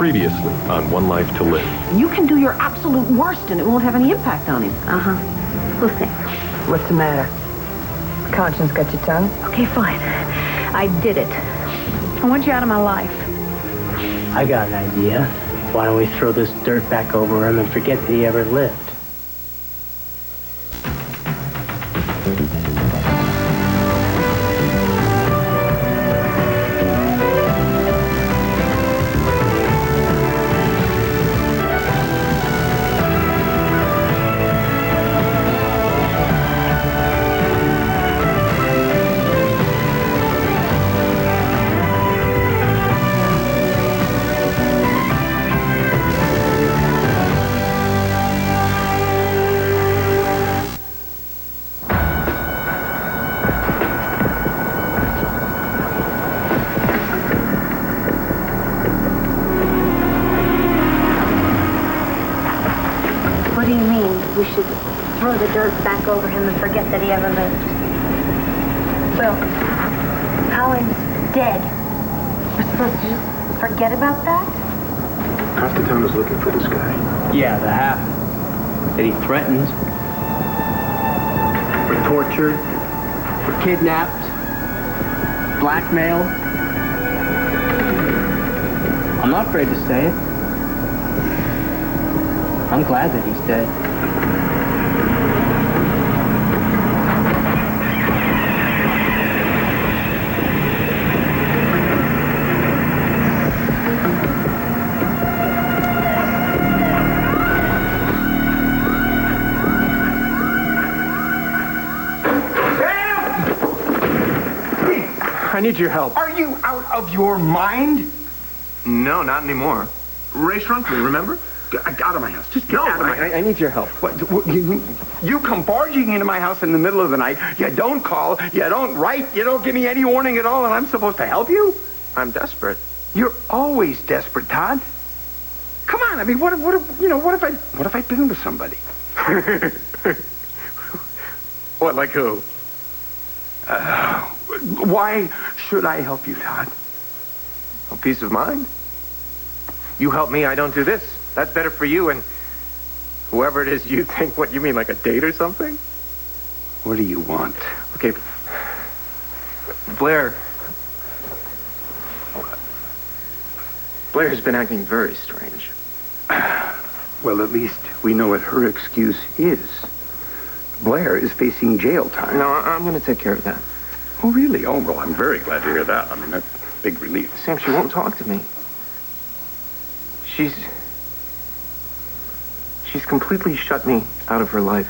Previously on One Life to Live. You can do your absolute worst and it won't have any impact on him. We'll see. What's the matter? Conscience got your tongue? Okay, fine. I did it. I want you out of my life. I got an idea. Why don't we throw this dirt back over him and forget that he ever lived? What do you mean we should throw the dirt back over him and forget that he ever lived? Well, Colin's dead. We're supposed to just forget about that? Half the town is looking for this guy. Yeah, the half that he threatens. We're tortured. We're kidnapped. Blackmailed. I'm not afraid to say it. I'm glad that he's dead. I need your help. Are you out of your mind? No, not anymore. Ray shrunk me, remember? Get out of my house. Just get out of my house. I need your help. What, you come barging into my house in the middle of the night. You don't call. You don't write. You don't give me any warning at all, and I'm supposed to help you? I'm desperate. You're always desperate, Todd. Come on. I mean, what if I'd been with somebody? What, like who? Why should I help you, Todd? A peace of mind. You help me, I don't do this. That's better for you and whoever it is you think. What, you mean like a date or something? What do you want? Okay. Blair's been acting very strange. Well, at least we know what her excuse is. Blair is facing jail time. No, I'm going to take care of that. Oh, really? Oh, well, I'm very glad to hear that. I mean, that's a big relief. Sam, she won't talk to me. She's completely shut me out of her life.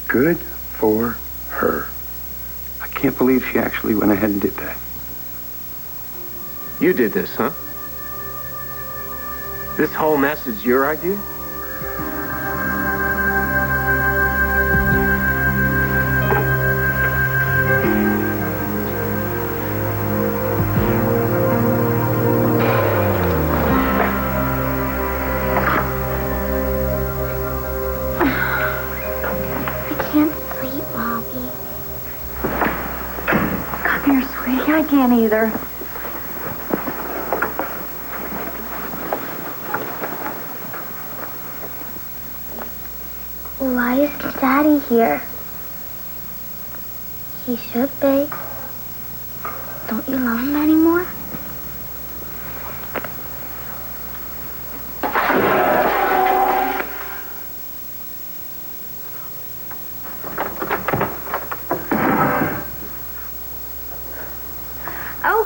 Good for her. I can't believe she actually went ahead and did that. You did this, huh? This whole mess is your idea? I can't either. Why is Daddy here? He should be. Don't you love him anymore?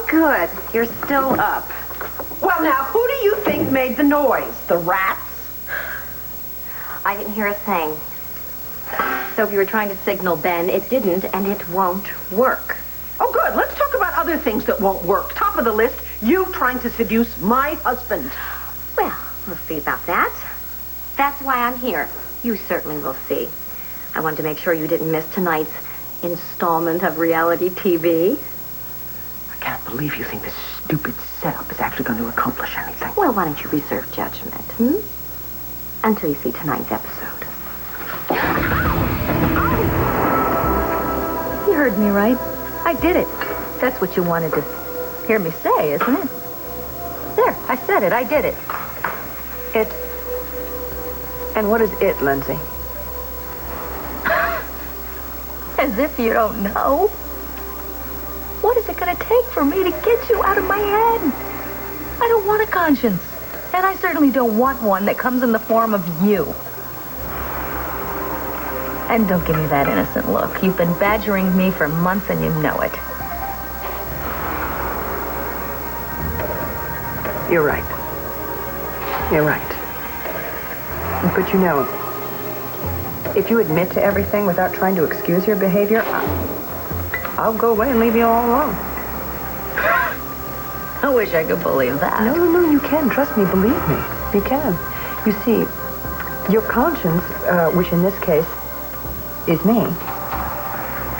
Good. You're still up. Well, now, who do you think made the noise? The rats? I didn't hear a thing. So if you were trying to signal Ben, it didn't, and it won't work. Oh, good. Let's talk about other things that won't work. Top of the list, you trying to seduce my husband. Well, we'll see about that. That's why I'm here. You certainly will see. I wanted to make sure you didn't miss tonight's installment of reality TV. I can't believe you think this stupid setup is actually going to accomplish anything. Well, why don't you reserve judgment, until you see tonight's episode. You heard me right. I did it. That's what you wanted to hear me say, isn't it? There, I I said it. I did it. It. And what is it, Lindsay? As if you don't know. What is it going to take for me to get you out of my head? I don't want a conscience. And I certainly don't want one that comes in the form of you. And don't give me that innocent look. You've been badgering me for months and you know it. You're right. You're right. But you know, if you admit to everything without trying to excuse your behavior, I'll go away and leave you all alone. I wish I could believe that. No, you can. Trust me, believe me. You can. You see, your conscience, which in this case is me,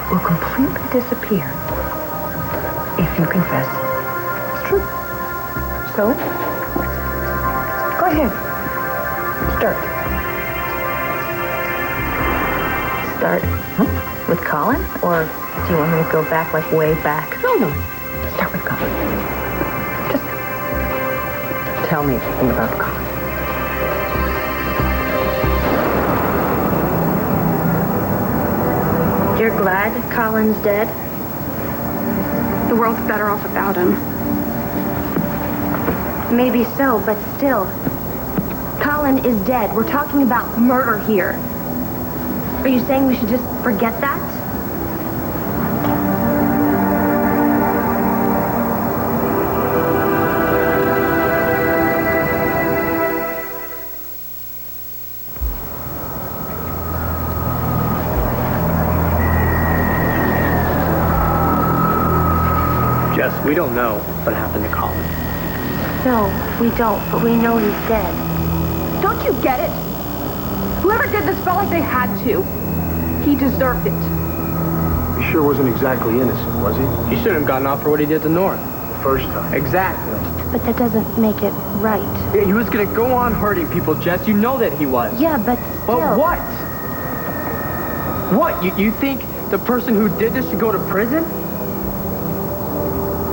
will completely disappear if you confess. It's true. So, go ahead. Start. Start with Colin? Or do you want me to go back, like way back? No. Start with Colin. Just tell me everything about Colin. You're glad Colin's dead? The world's better off without him. Maybe so, but still. Colin is dead. We're talking about murder here. Are you saying we should just forget that? Jess, we don't know what happened to Colin. No, we don't, but we know he's dead. Don't you get it? Whoever did this felt like they had to. He deserved it. He sure wasn't exactly innocent, was he? He shouldn't have gotten off for what he did to Nora. The first time. Exactly. But that doesn't make it right. Yeah, he was gonna go on hurting people, Jess. You know that he was. Yeah, but still. But what? What? You think the person who did this should go to prison?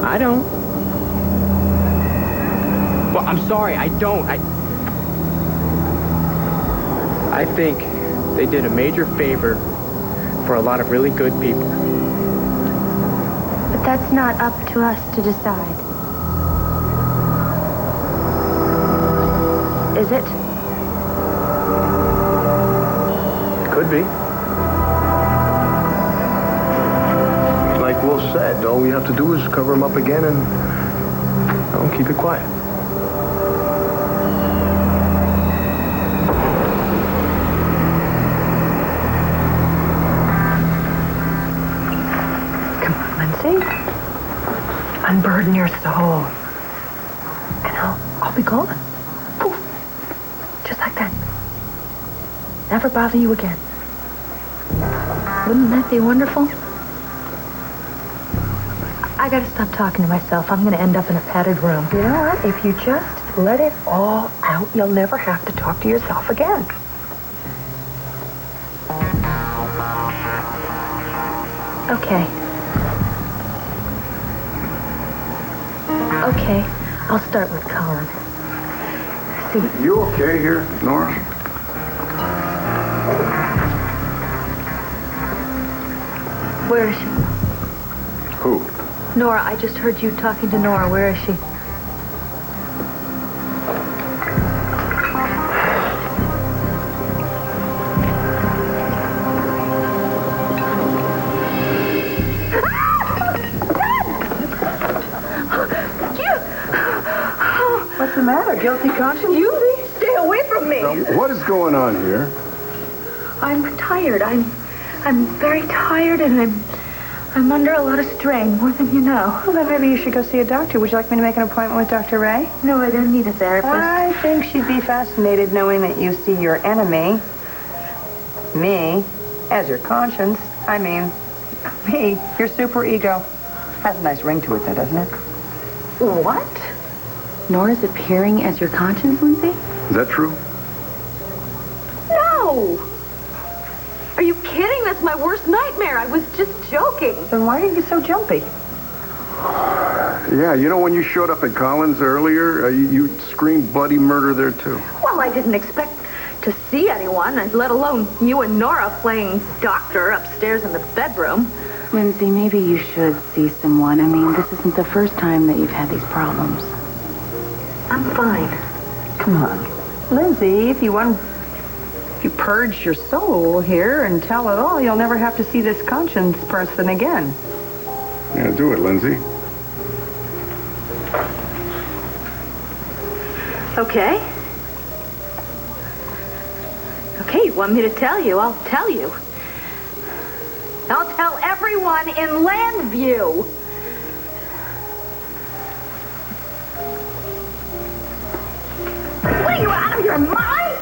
I don't. Well, I'm sorry, I don't. I think they did a major favor for a lot of really good people. But that's not up to us to decide. Is it? Could be. Like Will said, all we have to do is cover him up again and keep it quiet. Unburden your soul. And I'll be gone. Poof. Just like that. Never bother you again. Wouldn't that be wonderful? I gotta stop talking to myself. I'm gonna end up in a padded room. You know what? If you just let it all out, you'll never have to talk to yourself again. Okay. Okay, I'll start with Colin. See, You okay here, Nora? where is she? Who? Nora, I just heard you talking to Nora. Where is she? What's the matter? Guilty conscience? You stay away from me. What is going on here? I'm tired. I'm very tired, and I'm under a lot of strain, more than you know. Well, then maybe you should go see a doctor. Would you like me to make an appointment with Dr. Ray? No, I don't need a therapist. I think she'd be fascinated knowing that you see your enemy, me, as your conscience. I mean, me, your super ego. Has a nice ring to it, though, doesn't it? What? Nora's appearing as your conscience, Lindsay? Is that true? No! Are you kidding? That's my worst nightmare. I was just joking. Then why are you so jumpy? Yeah, you know when you showed up at Collins earlier, you screamed bloody murder there too. Well, I didn't expect to see anyone, let alone you and Nora playing doctor upstairs in the bedroom. Lindsay, maybe you should see someone. I mean, this isn't the first time that you've had these problems. I'm fine. Come on. Lindsay, if you purge your soul here and tell it all, you'll never have to see this conscience person again. Yeah, do it, Lindsay. Okay. Okay, you want me to tell you? I'll tell you. I'll tell everyone in Landview. What are you, out of your mind?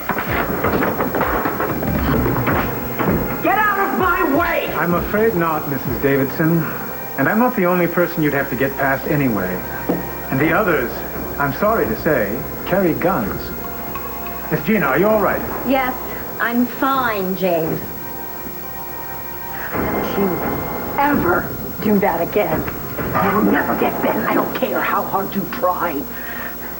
Get out of my way! I'm afraid not, Mrs. Davidson. And I'm not the only person you'd have to get past anyway. And the others, I'm sorry to say, carry guns. Miss Gina, are you all right? Yes, I'm fine, James. Don't you ever do that again. You'll never get Ben. I don't care how hard you try.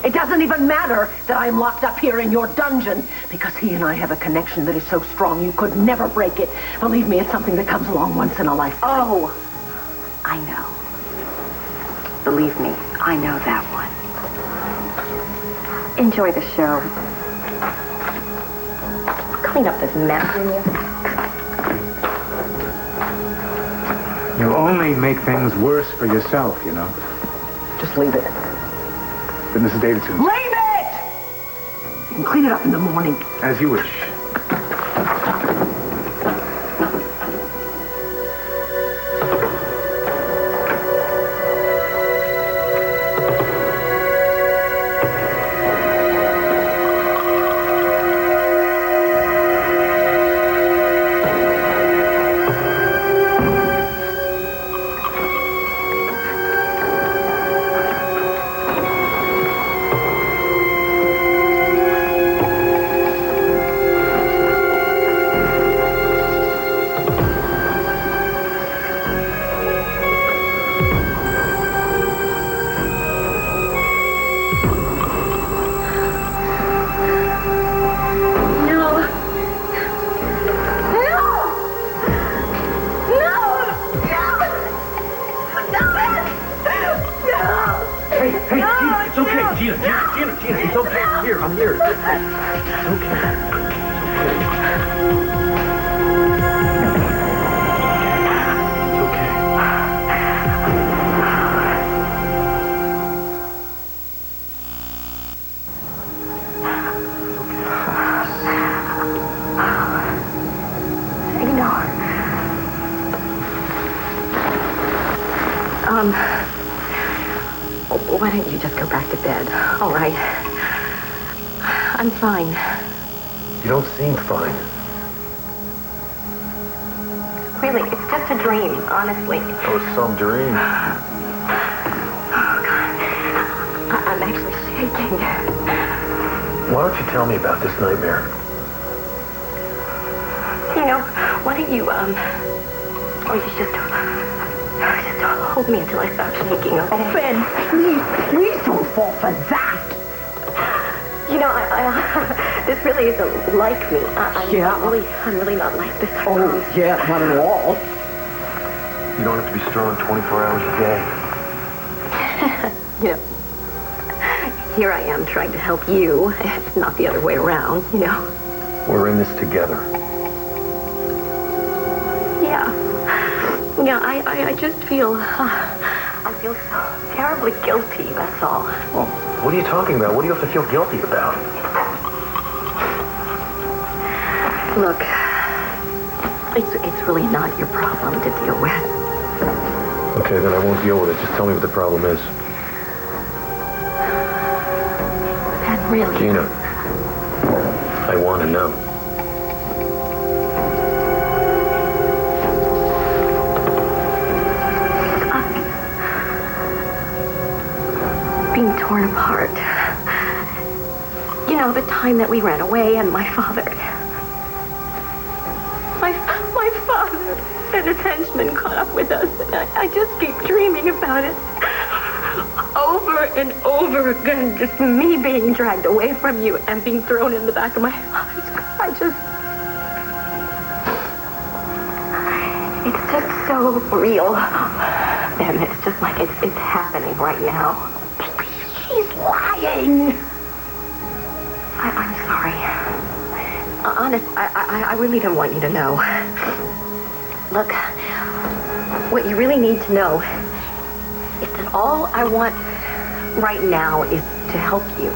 It doesn't even matter that I'm locked up here in your dungeon, because he and I have a connection that is so strong you could never break it. Believe me, it's something that comes along once in a lifetime. Oh, I know. Believe me, I know that one. Enjoy the show. Clean up this mess, will you? You only make things worse for yourself, you know. Just leave it. But Mrs. Davidson, Leave it! You can clean it up in the morning. as you wish. Why don't you just go back to bed? All right. I'm fine. You don't seem fine. Really, it's just a dream, honestly. Oh, some dream. Oh, God. I'm actually shaking. Why don't you tell me about this nightmare? You know, why don't you, you just hold me until I stop shaking, okay? Oh, Ben, please don't fall for that. You know, this really isn't like me. I'm really not like this. Oh, yeah, not at all. You don't have to be strong 24 hours a day. You know, here I am trying to help you. It's not the other way around, you know. We're in this together. Yeah. Yeah, I just feel... I feel so terribly guilty, that's all. Well, what are you talking about? What do you have to feel guilty about? Look, it's really not your problem to deal with. Okay, then I won't deal with it. Just tell me what the problem is. And really... Gina, I want to know. Being torn apart. You know, the time that we ran away and my father... My father and his henchmen caught up with us. And I just keep dreaming about it. over and over again, just me being dragged away from you and being thrown in the back of my eyes. It's just so real. Ben, it's just like it's happening right now. Please, she's lying. I'm sorry. Honest, I really don't want you to know. Look, what you really need to know is that all I want right now is to help you.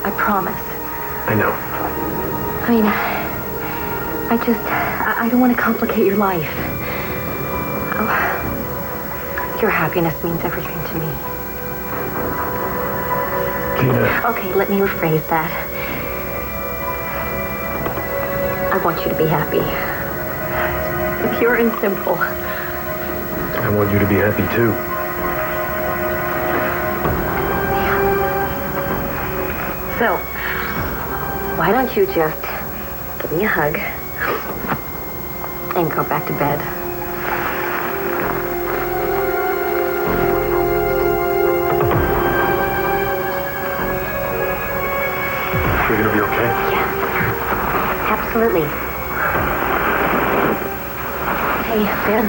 I promise. I know. I mean, I don't want to complicate your life. Oh, your happiness means everything to me. Gina. Okay, let me rephrase that. I want you to be happy. Pure and simple. I want you to be happy, too. So, why don't you just give me a hug and go back to bed? You're gonna be okay? Yeah, absolutely. Hey, Ben.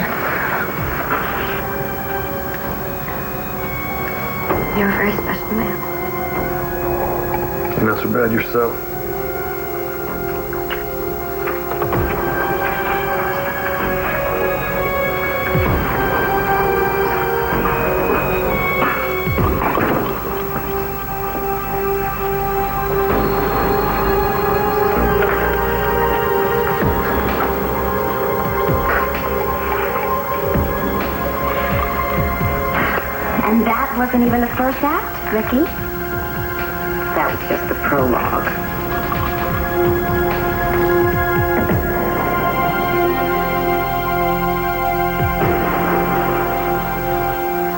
You're a very special man. You're not so bad yourself. And that wasn't even the first act, Ricky. That was just the prologue.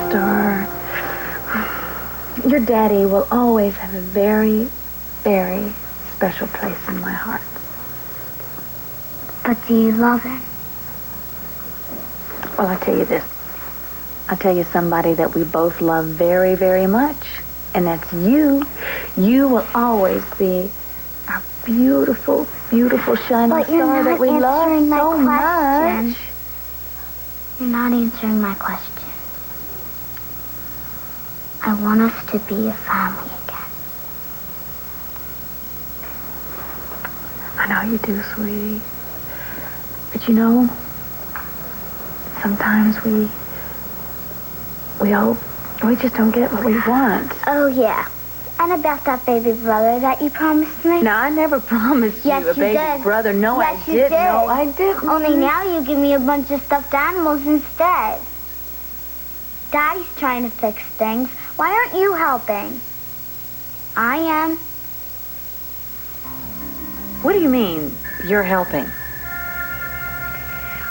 Star, your daddy will always have a very, very special place in my heart. But do you love him? Well, I'll tell you this. I'll tell you somebody that we both love very, very much, and that's you. You will always be our beautiful, beautiful shining star that we love so much. You're not answering my question. I want us to be a family again. I know you do, sweetie. But you know, sometimes we just don't get what we want. Oh, yeah. And about that baby brother that you promised me? No, I never promised you a baby brother. No, I didn't. No, I didn't. Only now you give me a bunch of stuffed animals instead. Daddy's trying to fix things. Why aren't you helping? I am. What do you mean, you're helping?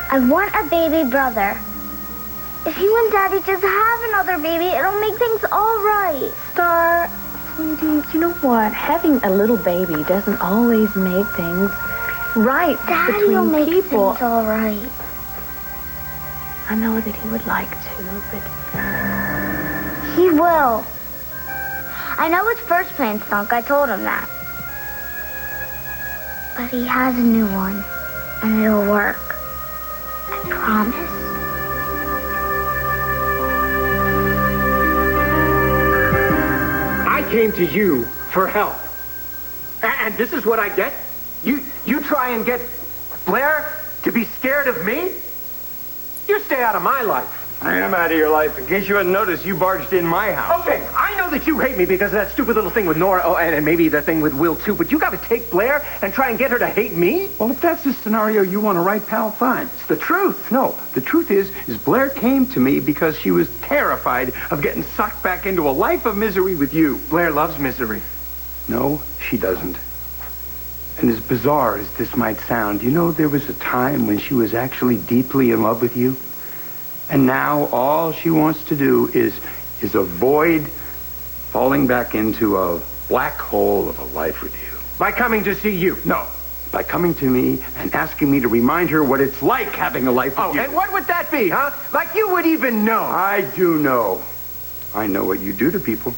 I want a baby brother. If you and Daddy just have another baby, it'll make things all right. Star, sweetie, you know what? Having a little baby doesn't always make things right Daddy will between make people. things all right. I know that he would like to, but he will. I know his first plan stunk. I told him that. But he has a new one, and it'll work. I promise. I came to you for help. And this is what I get? You try and get Blair to be scared of me? You stay out of my life. I am out of your life. In case you hadn't noticed, you barged in my house. Okay, I know that you hate me because of that stupid little thing with Nora, and maybe the thing with Will, too, but you got to take Blair and try and get her to hate me? Well, if that's the scenario you want to write, pal, fine. It's the truth. No, the truth is Blair came to me because she was terrified of getting sucked back into a life of misery with you. Blair loves misery. No, she doesn't. And as bizarre as this might sound, you know, there was a time when she was actually deeply in love with you. And now all she wants to do is avoid falling back into a black hole of a life with you. By coming to see you? No. By coming to me and asking me to remind her what it's like having a life with you. Oh, and what would that be, huh? Like you would even know. I do know. I know what you do to people.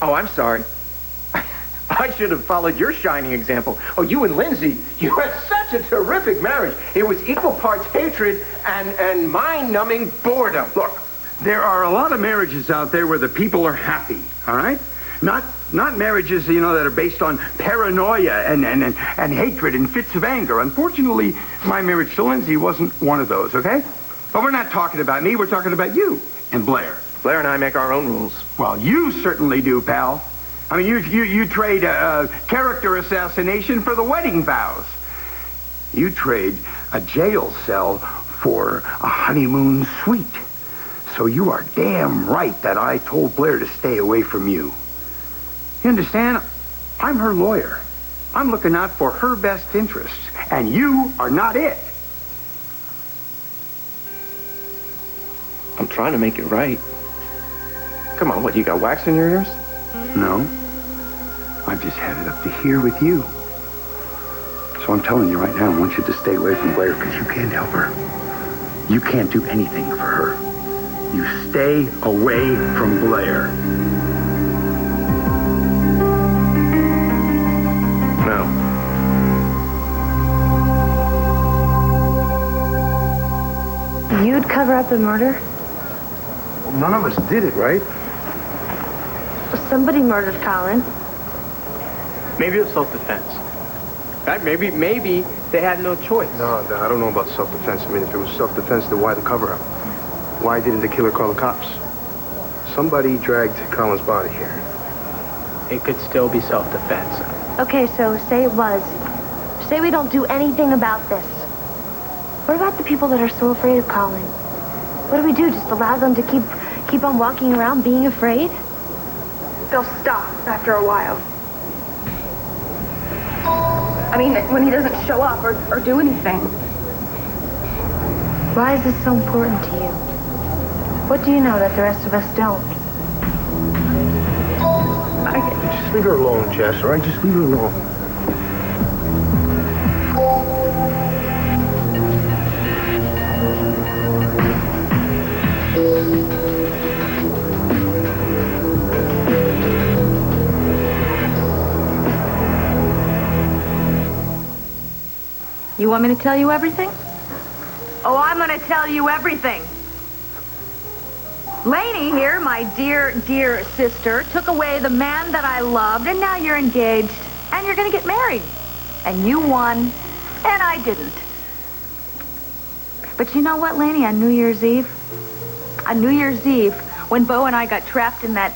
Oh, I'm sorry. I should have followed your shining example. Oh, you and Lindsay, you had such a terrific marriage. It was equal parts hatred and mind-numbing boredom. Look, there are a lot of marriages out there where the people are happy, all right? Not marriages, that are based on paranoia and hatred and fits of anger. Unfortunately, my marriage to Lindsay wasn't one of those, okay? But we're not talking about me, we're talking about you and Blair. Blair and I make our own rules. Well, you certainly do, pal. I mean, you trade character assassination for the wedding vows. You trade a jail cell for a honeymoon suite. So you are damn right that I told Blair to stay away from you. You understand? I'm her lawyer. I'm looking out for her best interests, and you are not it. I'm trying to make it right. Come on, what, you got wax in your ears? No. I've just had it up to here with you. So I'm telling you right now, I want you to stay away from Blair because you can't help her. You can't do anything for her. You stay away from Blair. No. You'd cover up the murder? Well, none of us did it, right? Somebody murdered Colin. Maybe it was self-defense. Right? Maybe they had no choice. No, I don't know about self-defense. I mean, if it was self-defense, then why the cover-up? Why didn't the killer call the cops? Somebody dragged Colin's body here. It could still be self-defense. Okay, so say it was. Say we don't do anything about this. What about the people that are so afraid of Colin? What do we do? Just allow them to keep on walking around being afraid? They'll stop after a while. I mean, when he doesn't show up or do anything. Why is this so important to you? What do you know that the rest of us don't? Just leave her alone, Jess, all right? Just leave her alone. You want me to tell you everything? Oh, I'm going to tell you everything. Lainey here, my dear, dear sister, took away the man that I loved, and now you're engaged, and you're going to get married. And you won, and I didn't. But you know what, Lainey, on New Year's Eve, when Bo and I got trapped in that,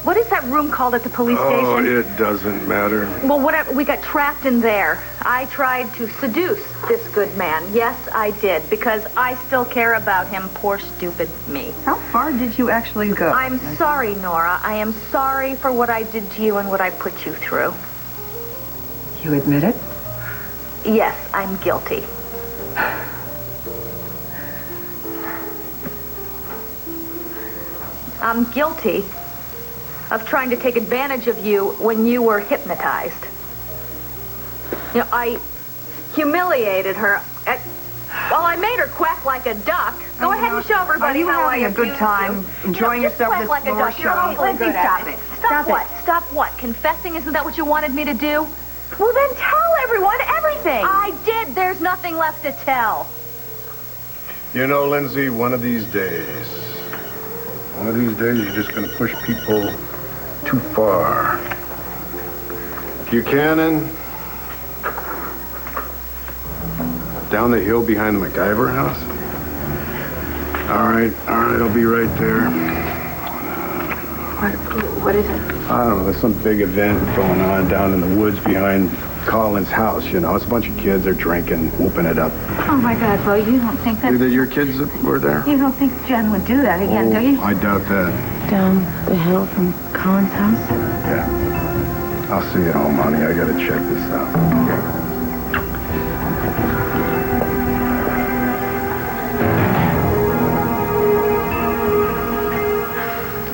what is that room called at the police station? Oh, it doesn't matter. Well, whatever, we got trapped in there. I tried to seduce this good man. Yes, I did, because I still care about him, poor stupid me. How far did you actually go? I'm sorry, Nora. I am sorry for what I did to you and what I put you through. You admit it? Yes, I'm guilty. I'm guilty of trying to take advantage of you when you were hypnotized. You know, I humiliated her. I made her quack like a duck. Go ahead and show everybody how I having a good abused time, you. enjoying yourself quack this like a floor duck. show. You're awfully good at it. Stop what? Stop what? Confessing? Isn't that what you wanted me to do? Well, then tell everyone everything. I did. There's nothing left to tell. You know, Lindsay, one of these days, you're just going to push people too far. Buchanan, down the hill behind the MacGyver house. All right, I'll be right there. What is it? I don't know, there's some big event going on down in the woods behind Colin's house, you know. It's a bunch of kids, they're drinking, whooping it up. Oh, my God, Bo, you don't think that... Your kids that were there? You don't think Jen would do that again, do you? I doubt that. Down the hill from Colin's house? Yeah. I'll see you at home, honey. I gotta check this out.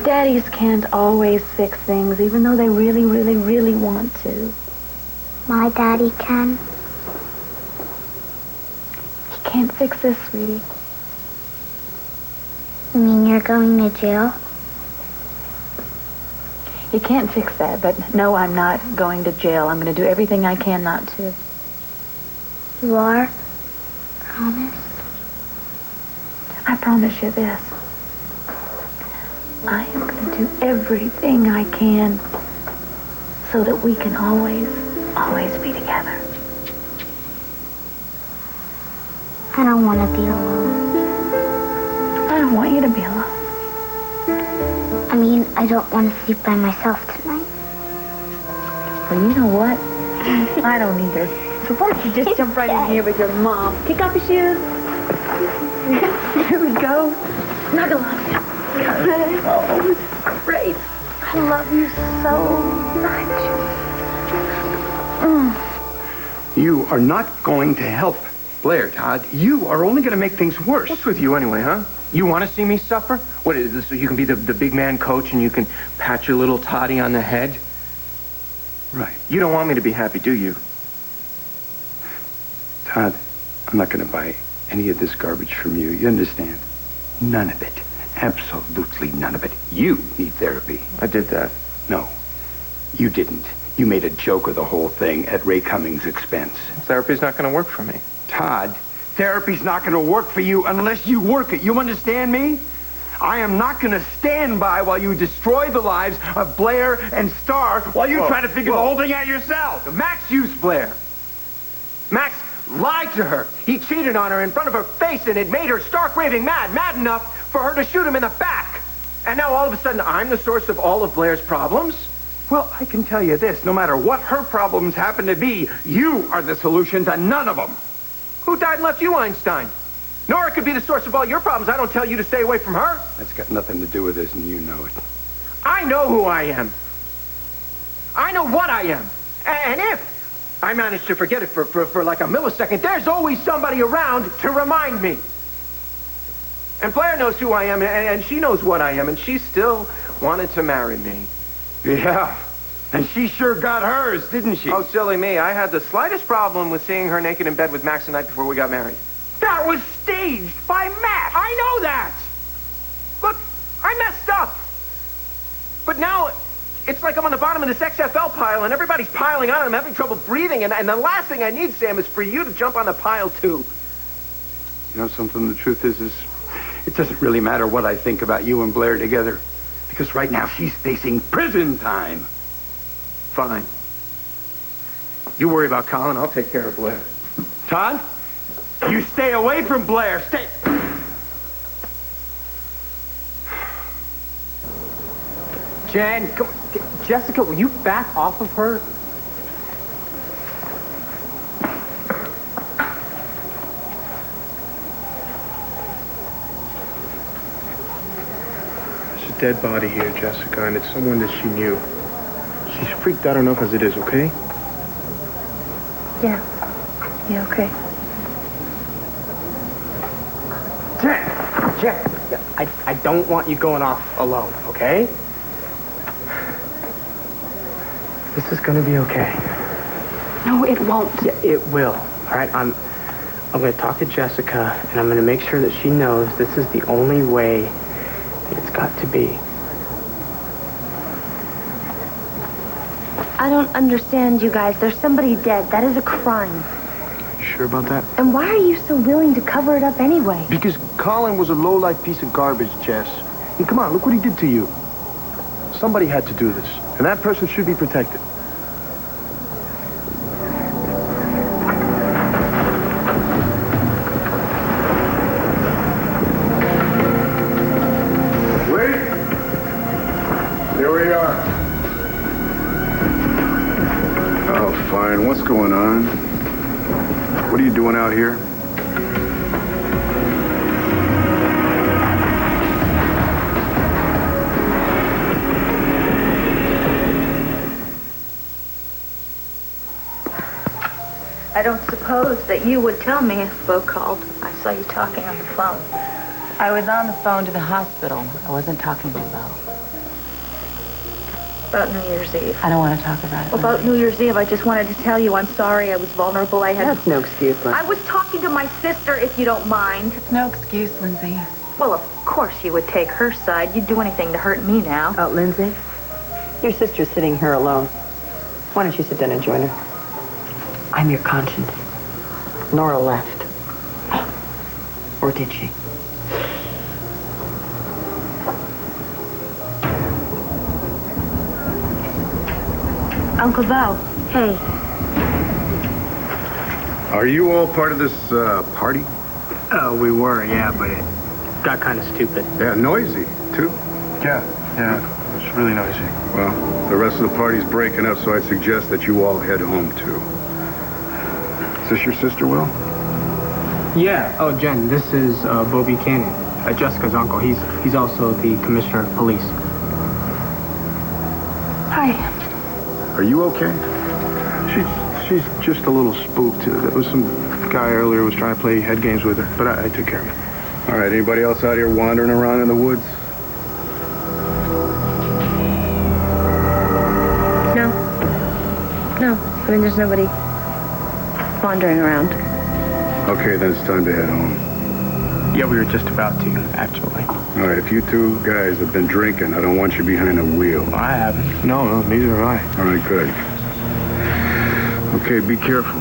Daddies can't always fix things, even though they really, really, really want to. My daddy can. He can't fix this, sweetie. you're going to jail? You can't fix that, but no, I'm not going to jail. I'm going to do everything I can not to. You are? Promise? I promise you this. I am going to do everything I can so that we can always be together. I don't want to be alone. I don't want you to be alone. I mean, I don't want to sleep by myself tonight. Well, you know what? I don't either. So why don't you just jump right in here with your mom? Kick off your shoes. Here we go. Snuggle up. Oh, this is great. I love you so much. You are not going to help Blair, Todd. You are only going to make things worse. What's with you anyway, huh? You want to see me suffer? What is this? So you can be the big man coach and you can pat your little toddy on the head? Right. You don't want me to be happy, do you? Todd, I'm not going to buy any of this garbage from you. You understand? None of it. Absolutely none of it. You need therapy. I did that. No, you didn't. You made a joke of the whole thing at Ray Cummings' expense. Therapy's not going to work for me. Todd, therapy's not going to work for you unless you work it. You understand me? I am not going to stand by while you destroy the lives of Blair and Star while you try to figure the whole thing out yourself. Max used Blair. Max lied to her. He cheated on her in front of her face, and it made her stark raving mad enough for her to shoot him in the back. And now all of a sudden I'm the source of all of Blair's problems? Well, I can tell you this. No matter what her problems happen to be, you are the solution to none of them. Who died and left you, Einstein? Nora could be the source of all your problems. I don't tell you to stay away from her. That's got nothing to do with this, and you know it. I know who I am. I know what I am. And if I manage to forget it for like a millisecond, there's always somebody around to remind me. And Blair knows who I am, and she knows what I am, and she still wanted to marry me. Yeah, and she sure got hers, didn't she? Oh, silly me. I had the slightest problem with seeing her naked in bed with Max the night before we got married. That was staged by Max! I know that! Look, I messed up. But now, it's like I'm on the bottom of this XFL pile, and everybody's piling on, and I'm having trouble breathing, and the last thing I need, Sam, is for you to jump on the pile, too. You know something? The truth is it doesn't really matter what I think about you and Blair together. Because right now, she's facing prison time. Fine. You worry about Colin, I'll take care of Blair. Todd, you stay away from Blair. Stay... Jen, Jessica, will you back off of her? There's a dead body here, Jessica, and it's someone that she knew. She's freaked out enough as it is, okay? Yeah, okay. Jen, I don't want you going off alone, okay? This is gonna be okay. No, it won't. Yeah, it will. All right, I'm gonna talk to Jessica, and I'm gonna make sure that she knows this is the only way that it's got to be. I don't understand, you guys. There's somebody dead. That is a crime. You sure about that? And why are you so willing to cover it up anyway? Because Colin was a low-life piece of garbage, Jess. And come on, look what he did to you. Somebody had to do this, and that person should be protected. Wait! There we are. Oh, fine. What's going on? What are you doing out here? I don't suppose that you would tell me if Bo called. I saw you talking on the phone. I was on the phone to the hospital. I wasn't talking to Bo. About New Year's Eve. I don't want to talk about it. About New Year's Eve, I just wanted to tell you I'm sorry. I was vulnerable. That's no excuse, Lindsay. I was talking to my sister, if you don't mind. It's no excuse, Lindsay. Well, of course you would take her side. You'd do anything to hurt me now. Lindsay, your sister's sitting here alone. Why don't you sit down and join her? I'm your conscience. Nora left. Or did she? Uncle Bo. Hey. Are you all part of this party? We were, yeah, but it got kind of stupid. Yeah, noisy, too. Yeah, it's really noisy. Well, the rest of the party's breaking up, so I'd suggest that you all head home, too. Is this your sister, Will? Yeah. Oh, Jen, this is Bo Buchanan, Jessica's uncle. He's also the commissioner of police. Hi. Are you okay? She's just a little spooked. There was some guy earlier who was trying to play head games with her, but I took care of it. All right, anybody else out here wandering around in the woods? No, I mean, there's nobody wandering around. Okay, then it's time to head home. Yeah, we were just about to, actually. All right, if you two guys have been drinking, I don't want you behind the wheel. I haven't. No, neither have I. All right, good. Okay, be careful.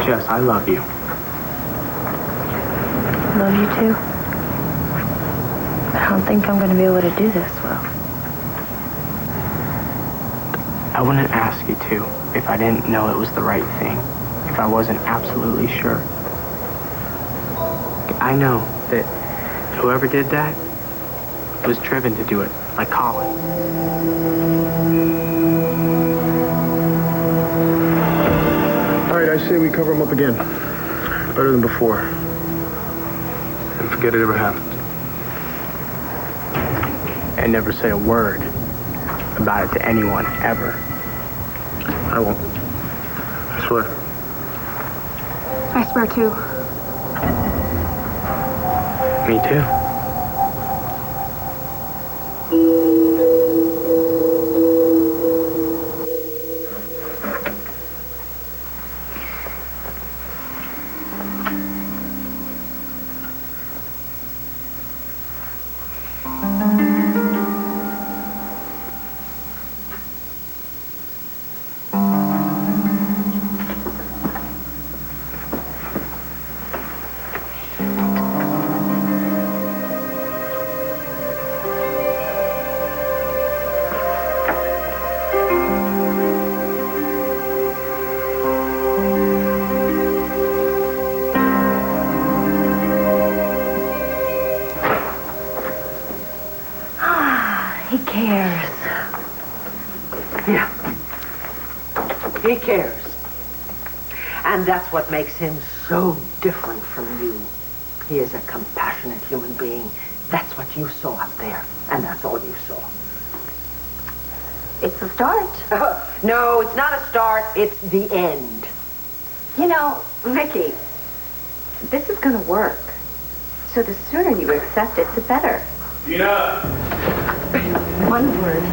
Jess, I love you. Love you too. I don't think I'm going to be able to do this well. I wouldn't ask you to if I didn't know it was the right thing. If I wasn't absolutely sure. I know that whoever did that was driven to do it, like Colin. All right, I say we cover him up again. Better than before. And forget it ever happened. And never say a word about it to anyone, ever. I won't. I swear. I swear too. Me too. He cares. Yeah. He cares. And that's what makes him so different from you. He is a compassionate human being. That's what you saw up there. And that's all you saw. It's a start. No, it's not a start. It's the end. You know, Vicky, this is going to work. So the sooner you accept it, the better. Gina! One word,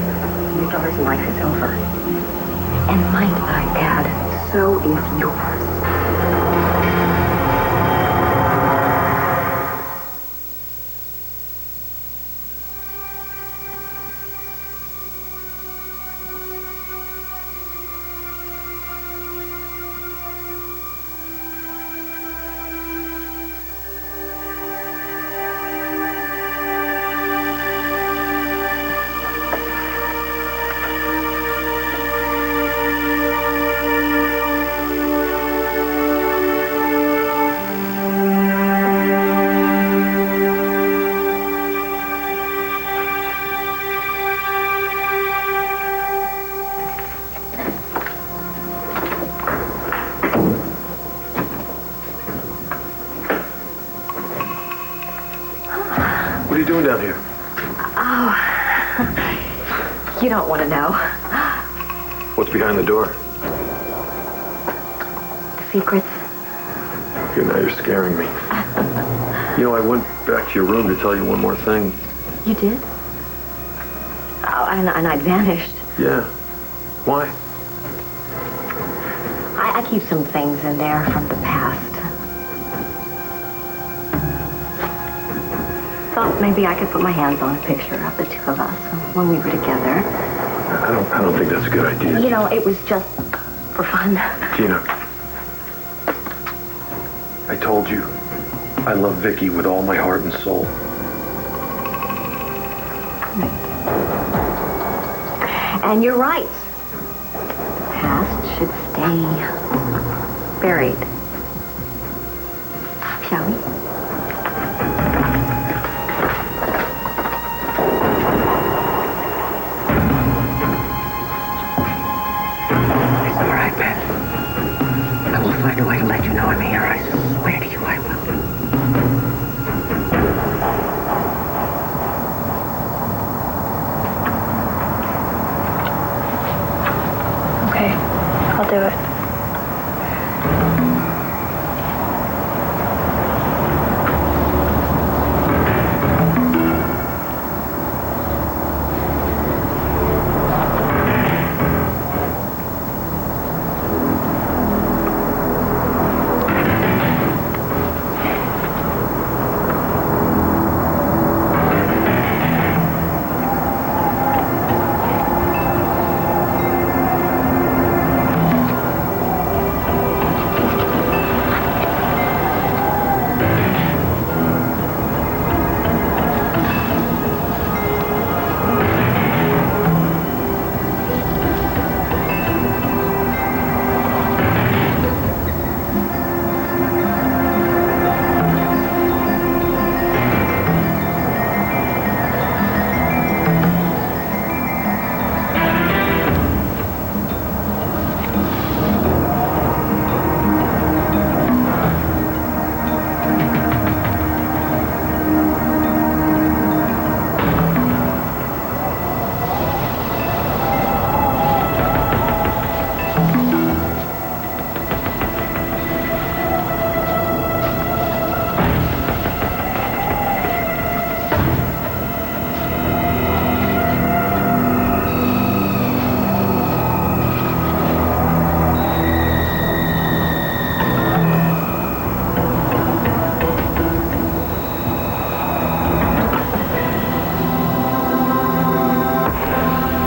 your daughter's life is over. And might I add, so is yours. What are you doing down here? Oh, You don't want to know. What's behind the door? Secrets. Okay, now you're scaring me. You know, I went back to your room to tell you one more thing. You did? Oh, and I'd vanished. Yeah. Why? I keep some things in there from the past. Thought maybe I could put my hands on a picture of the two of us when we were together. I don't think that's a good idea. You know, it was just for fun. Gina, I told you, I love Vicky with all my heart and soul. And you're right. The past should stay buried. Shall we? I will find a way to let you know I'm here. I swear to you I will. Okay, I'll do it.